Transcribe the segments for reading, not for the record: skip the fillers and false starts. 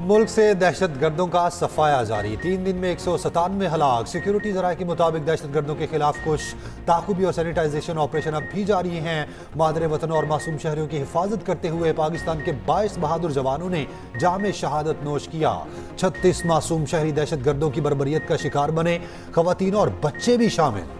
मुल्क से दहशतगर्दों का सफाया जारी। 3 दिन में 197 हलाक। सिक्योरिटी जराये के मुताबिक दहशतगर्दों के खिलाफ कुछ ताकुबी और सैनिटाइजेशन ऑपरेशन अब भी जारी हैं। मादरे वतन और मासूम शहरियों की हिफाजत करते हुए पाकिस्तान के 22 बहादुर जवानों ने जामे शहादत नोश किया। 36 मासूम शहरी दहशतगर्दों की बर्बरियत का शिकार बने, खवातीन और बच्चे भी शामिल।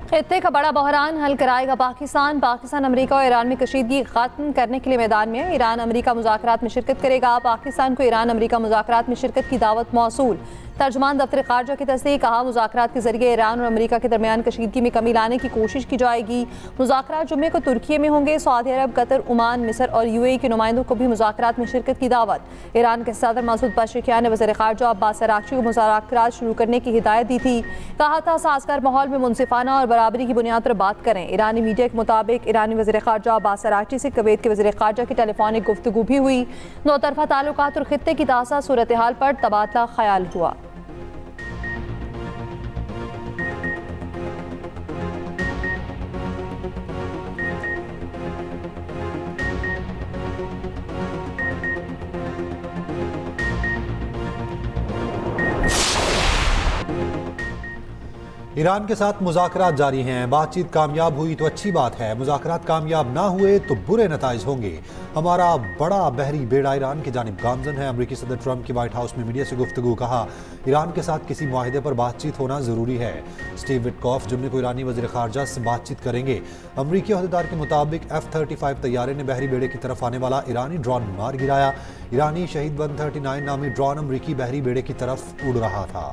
खित्ते का बड़ा बहरान हल कराएगा पाकिस्तान। पाकिस्तान अमेरिका और ईरान में कशीदगी खत्म करने के लिए मैदान में है। ईरान अमेरिका मुज़ाकरात में शिरकत करेगा। पाकिस्तान को ईरान अमेरिका मुज़ाकरात में शिरकत की दावत मौसूल। तर्जमान दफ्तर खारजा की तस्दीक। कहा, मुज़ाकरात के जरिए ईरान और अमेरिका के दरमियान कशीदगी में कमी लाने की कोशिश की जाएगी। मुज़ाकरात जुम्मे को तुर्की में होंगे। सऊदी अरब, कतर, ओमान, मिस्र और UAE के नुमाइंदों को भी मुज़ाकरात में शिरकत की दावत। ईरान के सदर मसूद पज़ेश्कियान ने वज़ीर ख़ारजा अब्बास अराग़ची को मुज़ाकरात शुरू करने की हिदायत दी थी। कहा था, साज़गार माहौल में मुनसिफाना और बराबरी की बुनियाद पर बात करें। ईरानी मीडिया के मुताबिक ईरानी वज़ीर ख़ारजा अब्बास अराग़ची से कुवैत के वज़ीर ख़ारजा की टेलीफोनिक गुफ्तगू भी हुई। दो तरफ़ा ताल्लुकात और खित्ते की ताज़ा सूरत हाल पर तबादला ख्याल हुआ। ईरान के साथ मुज़ाकरात जारी हैं। बातचीत कामयाब हुई तो अच्छी बात है, मुज़ाकरात कामयाब ना हुए तो बुरे नताइज होंगे। हमारा बड़ा बहरी बेड़ा ईरान की जानिब गामजन है। अमरीकी सदर ट्रंप की व्हाइट हाउस में मीडिया से गुफ्तगू। कहा, ईरान के साथ किसी मुआहिदे पर बातचीत होना ज़रूरी है। स्टीव विटकॉफ जुम्मे को ईरानी वज़ीर ख़ारजा से बातचीत करेंगे। अमरीकी अहदेदार के मुताबिक F-35 तैयारे ने बहरी बेड़े की तरफ आने वाला ईरानी ड्रोन मार गिराया। ईरानी शहीद 139 नामी ड्रोन अमरीकी बहरी बेड़े की तरफ उड़ रहा था।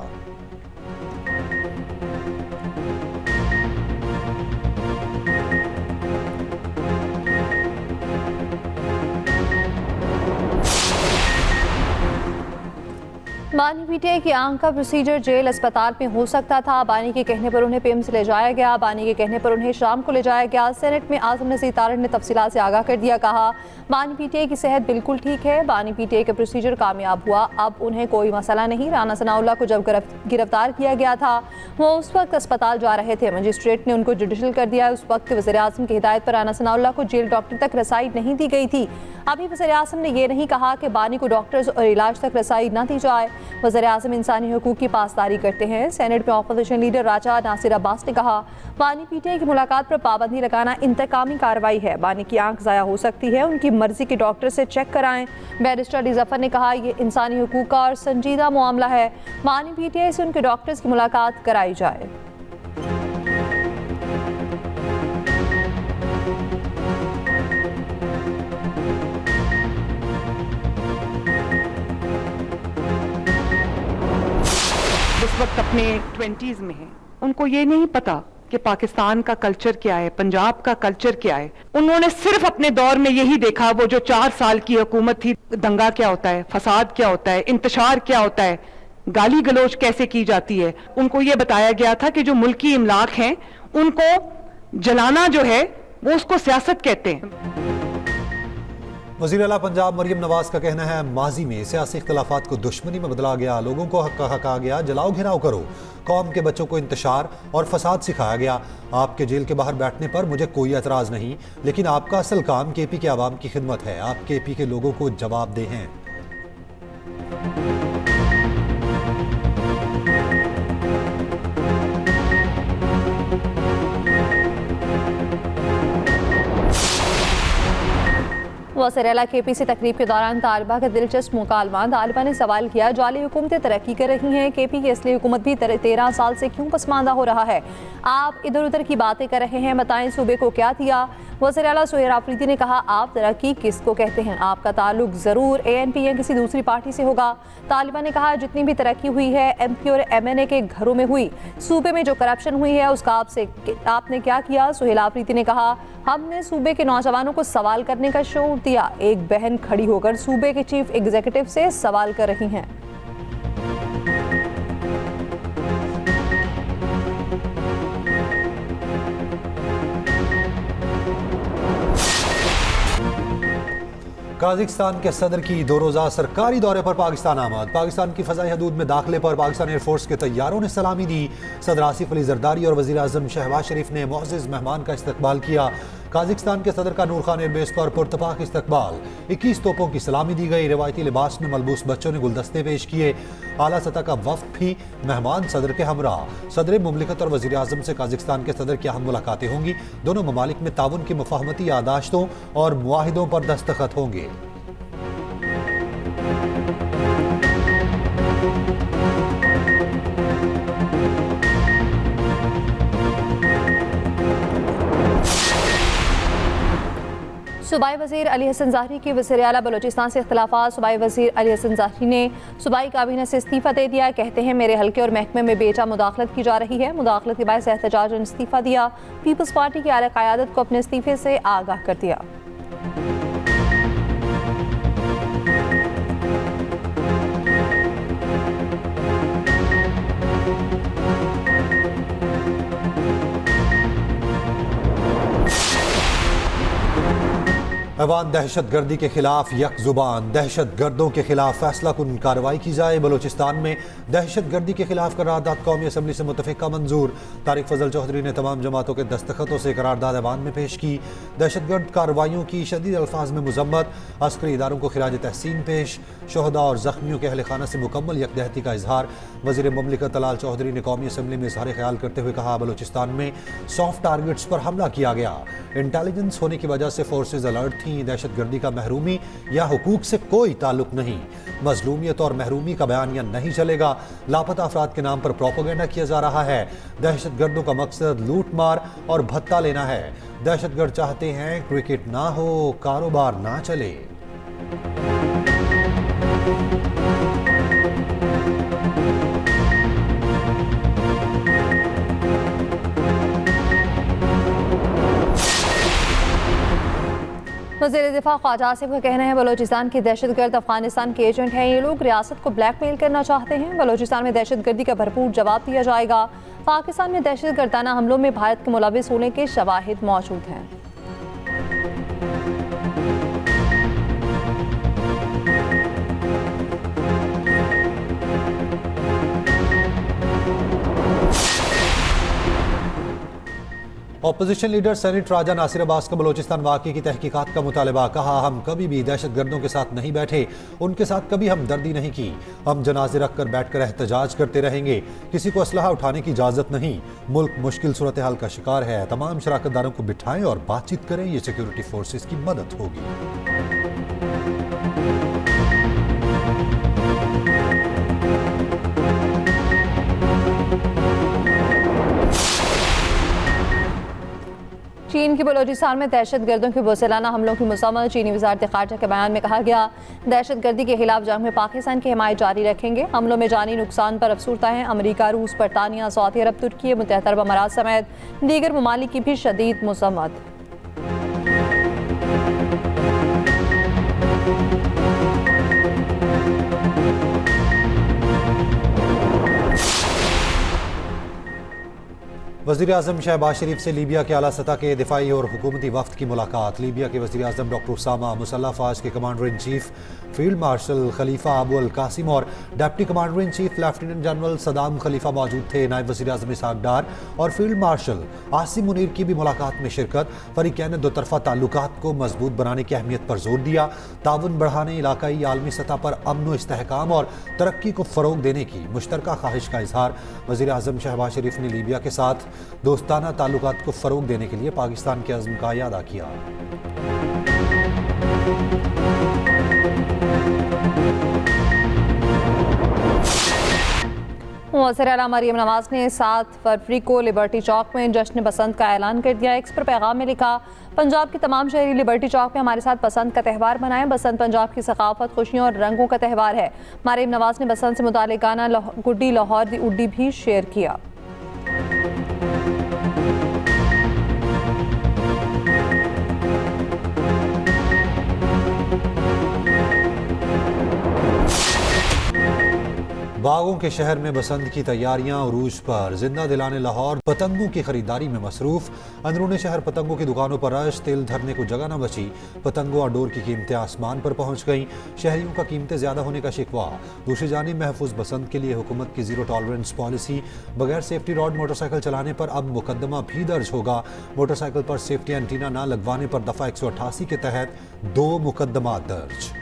बानी पीटीआई की आंख का प्रोसीजर जेल अस्पताल में हो सकता था। बानी के कहने पर उन्हें पिम्स ले जाया गया। बानी के कहने पर उन्हें शाम को ले जाया गया। सेनेट में आज़म नज़ीर तारड़ ने तफसीलात से आगाह कर दिया। कहा, बानी पीटीआई की सेहत बिल्कुल ठीक है। बानी पीटीआई का प्रोसीजर कामयाब हुआ, अब उन्हें कोई मसला नहीं। राना सनाउल्लाह को जब गिरफ्तार किया गया था वो उस वक्त अस्पताल जा रहे थे। मजिस्ट्रेट ने उनको जुडिशल कर दिया। उस वक्त वज़ीर आज़म की हिदायत पर राना सनाउल्लाह को जेल डॉक्टर तक रसाई नहीं दी गई थी। अभी वज़ीर आज़म ने यह नहीं कहा कि बानी को डॉक्टर्स और इलाज तक रसाई न दी जाए। वज़ीर आज़म इंसानी हुकूक की पासदारी करते हैं। सेनेट में अपोजिशन लीडर राजा नासिर अब्बास ने कहा, बानी पीटीआई की मुलाकात पर पाबंदी लगाना इंतकामी कार्रवाई है। बानी की आंख ज़ाया हो सकती है, उनकी मर्जी के डॉक्टर से चेक कराएं। बैरिस्टर अली ज़फ़र ने कहा, यह इंसानी हुकूक का और संजीदा मामला है। बानी पीटीआई से उनके डॉक्टर्स की मुलाकात कराई जाए। इस वक्त अपने 20s में हैं, उनको ये नहीं पता कि पाकिस्तान का कल्चर क्या है, पंजाब का कल्चर क्या है। उन्होंने सिर्फ अपने दौर में यही देखा, वो जो 4 साल की हुकूमत थी, दंगा क्या होता है, फसाद क्या होता है, इंतशार क्या होता है, गाली गलोच कैसे की जाती है। उनको ये बताया गया था कि जो मुल्की इमलाक हैं उनको जलाना जो है वो उसको सियासत कहते हैं। वज़ीर आला पंजाब मरियम नवाज का कहना है, माजी में सियासी इख्तलाफात को दुश्मनी में बदला गया, लोगों को हक का हक आ गया, जलाओ घिराव करो, कौम के बच्चों को इंतशार और फसाद सिखाया गया। आपके जेल के बाहर बैठने पर मुझे कोई एतराज़ नहीं, लेकिन आपका असल काम KP के आवाम की खिदमत है। आप KP के लोगों को जवाबदेह हैं। वज़ीर-ए-आला KP से तकरीब के दौरान तालिबा का दिलचस्प मुकालमा। तालिबा ने सवाल किया, जाली हुकूमतें तरक्की कर रही हैं, KP की असली हुकूमत भी 13 साल से क्यों पसमानदा हो रहा है? आप इधर उधर की बातें कर रहे हैं, बताएं सूबे को क्या दिया? वज़ीर-ए-आला सुहेल आफरीदी ने कहा, आप तरक्की किसको कहते हैं? आपका ताल्लुक ज़रूर ANP या किसी दूसरी पार्टी से होगा। तालिबा ने कहा, जितनी भी तरक्की हुई है MP और MNA के घरों में हुई, सूबे में जो करप्शन हुई है उसका आपने क्या किया? सुहेल आफरीदी ने कहा, हमने सूबे के नौजवानों को सवाल करने का शौक दिया। एक बहन खड़ी होकर सूबे के चीफ एग्जीक्यूटिव से सवाल कर रही हैं। काज़िकिस्तान के सदर की 2 रोज़ा सरकारी दौरे पर पाकिस्तान आमद। पाकिस्तान की फ़ज़ाई हदूद में दाखिले पर पाकिस्तान एयरफोर्स के तैयारों ने सलामी दी। सदर आसिफ अली जरदारी और वज़ीर आज़म शहबाज शरीफ ने मुअज़्ज़ज़ मेहमान का इस्तकबाल किया। काज़िकिस्तान के सदर का नूर खान एयरबेस पर पुरतपाक इस्तकबाल। 21 तोपों की सलामी दी गई। रिवायती लिबास में मलबूस बच्चों ने गुलदस्ते पेश किए। आला सतह का वफ्द भी मेहमान सदर के हमरा। सदर मुमलिकत और वज़ीर आज़म से काज़िकिस्तान के सदर की अहम मुलाकातें होंगी। दोनों ममालिक में ताउन की मुफाहमती यादाश्तों और मुआहिदों पर दस्तखत होंगे। सूबाई वज़ीर अली हसन ज़ाहरी की वज़ीर आला बलोचिस्तान से इख्तिलाफ़ात। सूबाई वज़ीर अली हसन ज़ाहरी ने सूबाई काबीना से इस्तीफ़ा दे दिया। कहते हैं मेरे हल्के और महकमे में बेजा मुदाखलत की जा रही है। मुदाखलत के बायस एहतजाजन इस्तीफ़ा दिया। पीपल्स पार्टी की आला क़यादत को अपने इस्तीफ़े से आगाह कर दिया। अवान दहशत गर्दी के खिलाफ यक जुबान। दहशत गर्दों के खिलाफ फैसला कुन कार्रवाई की जाए। बलोचिस्तान में दहशत गर्दी के खिलाफ करारदाद कौमी असम्बली से मुतफ़िक़ा मंजूर। तारिक फजल चौधरी ने तमाम जमातों के दस्तखतों से करारदाद अवान में पेश की। दहशत गर्द कार्रवाइयों की शदीद अल्फाज में मजम्मत। अस्करी इदारों को खिराज तहसीन पेश। शहदा और जख्मियों के अहल खाना से मुकम्मल यकदहती का इजहार। वज़ीर मुमलिकत तलाल चौधरी ने कौमी असम्बली में इजहार ख्याल करते हुए कहा बलोचिस्तान में सॉफ्ट टारगेट्स पर हमला किया गया। इंटेलिजेंस होने की वजह से फोर्सेज अलर्ट थी। दहशत गर्दी का महरूमी या हुकूक से कोई ताल्लुक नहीं। मजलूमियत और महरूमी का बयान यह नहीं चलेगा। लापता अफराद के नाम पर प्रोपेगेंडा किया जा रहा है। दहशत गर्दों का मकसद लूट मार और भत्ता लेना है। दहशत गर्द चाहते हैं क्रिकेट ना हो, कारोबार ना चले। वज़ीर दिफा ख्वाजा आसिफ का कहना है बलोचिस्तान के दहशतगर्द अफगानिस्तान के एजेंट हैं। ये लोग रियासत को ब्लैकमेल करना चाहते हैं। बलोचिस्तान में दहशतगर्दी का भरपूर जवाब दिया जाएगा। पाकिस्तान में दहशतगर्दाना हमलों में भारत के मुलविस होने के शवाहिद मौजूद हैं। अपोजिशन लीडर सेनेट राजा नासिर अब्बास का बलोचिस्तान वाक़े की तहकीकात का मुतालबा। कहा हम कभी भी दहशत गर्दों के साथ नहीं बैठे, उनके साथ कभी हमदर्दी नहीं की। हम जनाजे रख कर बैठ कर एहतजाज करते रहेंगे। किसी को असलहा उठाने की इजाज़त नहीं। मुल्क मुश्किल सूरत हाल का शिकार है। तमाम शराकतदारों को बिठाएं और बातचीत करें। ये सिक्योरिटी फोर्सेस की मदद होगी। चीन की बलोचिस्तान में दहशत गर्दों के वसीलाना हमलों की मुसम्मत। चीनी वज़ारत ख़ारजा के बयान में कहा गया दहशत गर्दी के खिलाफ जंग में पाकिस्तान की हिमायत जारी रखेंगे। हमलों में जानी नुकसान पर अफसुर्दा हैं। अमरीका, रूस, बरतानिया, सऊदी अरब, तुर्की, मुत्तहदा अरब अमारात समेत दीगर ममालिक की भी शदीद मुसम्मत। वज़ीर आज़म शहबाज शरीफ से लीबिया के आला सतह के दिफाई और हुकूमती वफ्द की मुलाकात। लीबिया के वज़ीर आज़म डॉक्टर उसामा, मुसल्लह फ़ौज के commander in chief field marshal Khalifa Abu al Qasim और deputy commander in chief lieutenant general Saddam Khalifa मौजूद थे। नायब वज़ीर आज़म इसहाक डार और फील्ड मार्शल आसिम मुनीर की भी मुलाकात में शिरकत। फ़रीक़ैन ने दोतरफ़ा ताल्लुकात को मजबूत बनाने की अहमियत पर जोर दिया। ताउन बढ़ाने, इलाकाई आलमी सतह पर अमन व इस्तेहकाम और तरक्की को फ़रोग देने की मुश्तरका ख्वाहिश का इजहार। वज़ीर आज़म शहबाज शरीफ ने लीबिया के साथ दोस्ताना ताल्लुकात को फ़रोग देने के लिए पाकिस्तान के अज़्म का यादा किया। वज़ीर आला मरियम नवाज ने 7 फरवरी को लिबर्टी चौक में जश्न बसंत का ऐलान कर दिया। एक्स पर पैगाम में लिखा पंजाब के तमाम शहरी लिबर्टी चौक में हमारे साथ बसंत का त्यौहार मनाएं। बसंत पंजाब की सकाफत, खुशियों और रंगों का त्यौहार है। मरियम नवाज ने बसंत से मुताल्लिक़ गाना गुड्डी लाहौर दी उड्डी भी शेयर किया। बागों के शहर में बसंत की तैयारियां उरूज पर, जिंदा दिलाने लाहौर पतंगों की खरीदारी में मसरूफ। अंदरूनी शहर पतंगों की दुकानों पर रश, तिल धरने को जगह न बची। पतंगों और डोर की कीमतें आसमान पर पहुंच गईं। शहरियों का कीमतें ज्यादा होने का शिकवा। दूसरी जानिब महफूज बसंत के लिए हुकूमत की जीरो टॉलरेंस पॉलिसी। बगैर सेफ्टी रॉड मोटरसाइकिल चलाने पर अब मुकदमा भी दर्ज होगा। मोटरसाइकिल पर सेफ्टी एंटीना न लगवाने पर दफा 188 के तहत 2 मुकदमा दर्ज।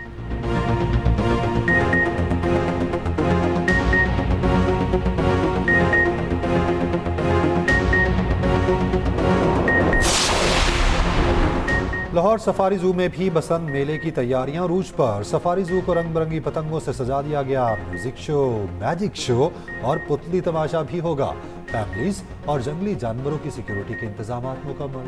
लाहौर सफारी जू में भी बसंत मेले की तैयारियां रूज पर। सफारी जू को रंग बिरंगी पतंगों से सजा दिया गया। म्यूजिक शो, मैजिक शो और पुतली तमाशा भी होगा। फैमिलीज और जंगली जानवरों की सिक्योरिटी के इंतजाम मुकम्मल।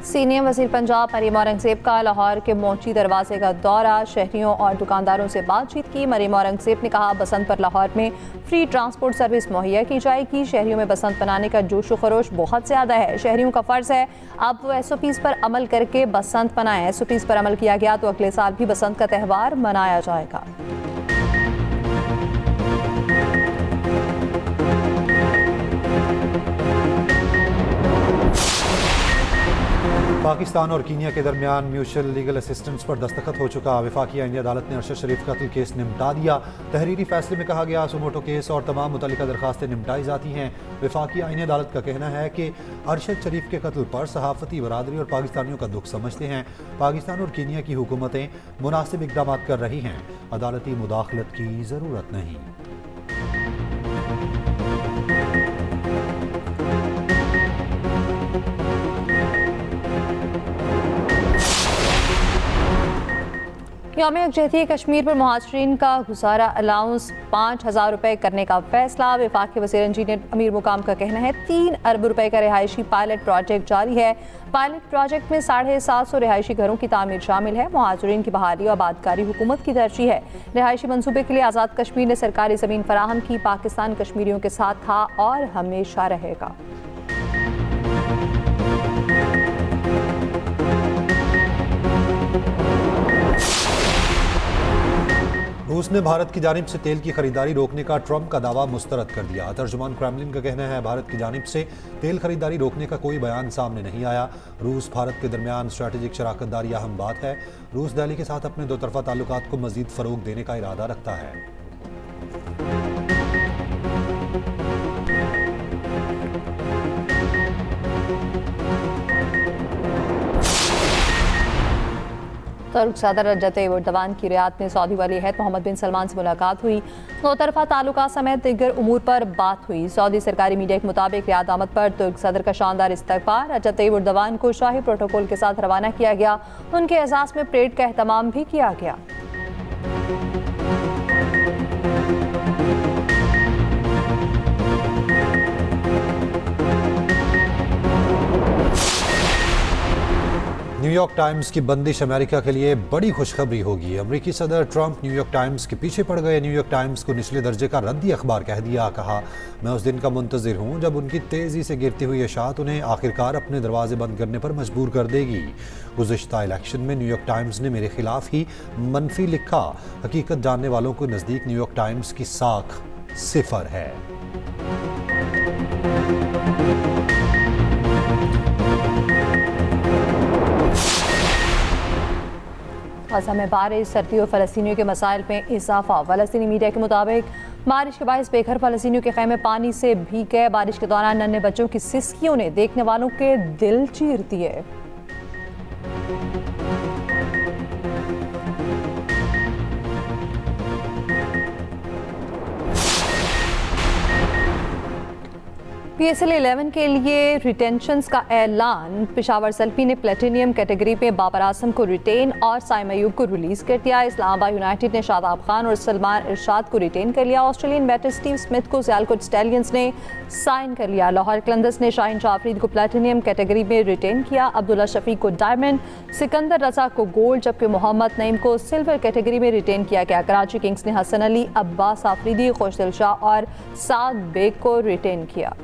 सीनियर वज़ीर पंजाब मरीम औरंगज़ेब का लाहौर के मोची दरवाजे का दौरा, शहरियों और दुकानदारों से बातचीत की। मरीम औरंगज़ेब ने कहा बसंत पर लाहौर में फ्री ट्रांसपोर्ट सर्विस मुहैया की जाएगी। शहरियों में बसंत मनाने का जोश व खरोश बहुत ज़्यादा है। शहरियों का फ़र्ज़ है अब वो SOPs पर अमल करके बसंत मनाएं। SOPs पर अमल किया गया तो अगले साल भी बसंत का त्यौहार मनाया जाएगा। पाकिस्तान और कीनिया के दरमियान म्यूचुअल लीगल असिस्टेंस पर दस्तखत हो चुका। वफाकी आईनी अदालत ने अरशद शरीफ कत्ल केस निपटा दिया। तहरीरी फैसले में कहा गया सुमोटो केस और तमाम मुतल्लिका दरखास्तें निपटाई जाती हैं। वफाकी आईनी अदालत का कहना है कि अरशद शरीफ के कत्ल पर सहाफ़ती बरादरी और पाकिस्तानियों का दुख समझते हैं। पाकिस्तान और कीनिया की हुकूमतें मुनासिब इक़दाम कर रही हैं। अदालती मुदाखलत की ज़रूरत नहीं। यौम यकजहती कश्मीर पर मुहाजिरीन का गुजारा अलाउंस 5,000 रुपये करने का फैसला। वफाकी वज़ीर इंजीनियर अमीर मुकाम का कहना है 3 अरब रुपए का रिहायशी पायलट प्रोजेक्ट जारी है। पायलट प्रोजेक्ट में 750 रिहायशी घरों की तामीर शामिल है। मुहाजिरीन की बहाली और आबादकारी हुकूमत की तरजीह है। रिहायशी मनसूबे के लिए आज़ाद कश्मीर ने सरकारी ज़मीन फराहम की। पाकिस्तान कश्मीरियों के साथ था और हमेशा रहेगा। रूस ने भारत की जानिब से तेल की खरीदारी रोकने का ट्रंप का दावा मुस्तरद कर दिया। तर्जुमान क्रेमलिन का कहना है भारत की जानिब से तेल खरीदारी रोकने का कोई बयान सामने नहीं आया। रूस भारत के दरमियान स्ट्रैटेजिक शराकत दारी अहम बात है। रूस दिल्ली के साथ अपने 2 तरफा ताल्लुकात को मजीद फरोग देने का इरादा रखता है। तुर्क सदर रजब तैयब एर्दोगान की रियाद में सऊदी वली अहद मोहम्मद बिन सलमान से मुलाकात हुई। 2 तरफा ताल्लुकात समेत दीगर उमूर पर बात हुई। सऊदी सरकारी मीडिया के मुताबिक रियाद आमद पर तुर्क सदर का शानदार इस्तकबाल। रजब तैयब एर्दोगान को शाही प्रोटोकॉल के साथ रवाना किया गया। उनके एजाज़ में परेड का एहतमाम भी किया गया। न्यूयॉर्क टाइम्स की बंदिश अमेरिका के लिए बड़ी खुशखबरी होगी। अमेरिकी सदर ट्रंप न्यूयॉर्क टाइम्स के पीछे पड़ गए। न्यूयॉर्क टाइम्स को निचले दर्जे का रद्दी अखबार कह दिया। कहा मैं उस दिन का मुंतजिर हूँ जब उनकी तेज़ी से गिरती हुई अशात उन्हें आखिरकार अपने दरवाजे बंद करने पर मजबूर कर देगी। गुज़िश्ता इलेक्शन में न्यूयॉर्क टाइम्स ने मेरे खिलाफ ही मनफी लिखा। हकीकत जानने वालों के नज़दीक न्यूयॉर्क टाइम्स की साख 0 है। गाज़ा में बारिश, सर्दी और फ़लस्तीनियों के मसाइल में इजाफा। फ़लस्तीनी मीडिया के मुताबिक बारिश के बायस बेघर फ़लस्तीनियों के खैमे पानी से भीग गए। बारिश के दौरान नन्हे बच्चों की सिसकियों ने देखने वालों के दिल चीर दिए। PSL 11 के लिए रिटेंशंस का ऐलान। पेशावर सल्पी ने प्लेटिनियम कैटेगरी में बाबर आजम को रिटेन और साइम अयूब को रिलीज कर दिया। इस्लामाबाद यूनाइटेड ने शादाब खान और सलमान इरशाद को रिटेन कर लिया। ऑस्ट्रेलियन बैटर स्टीव स्मिथ को सियालकोट स्टैलियंस ने साइन कर लिया। लाहौर कलंदर्स ने शाहीन जाफरी को प्लेटिनियम कैटेगरी में रिटेन किया। अब्दुल्ला शफीक को डायमंड, सिकंदर रजा को गोल्ड जबकि मोहम्मद नईम को सिल्वर कैटेगरी में रिटेन किया गया। कराची किंग्स ने हसन अली, अब्बास आफरीदी, खुशदिल शाह और साद बेग को रिटेन किया।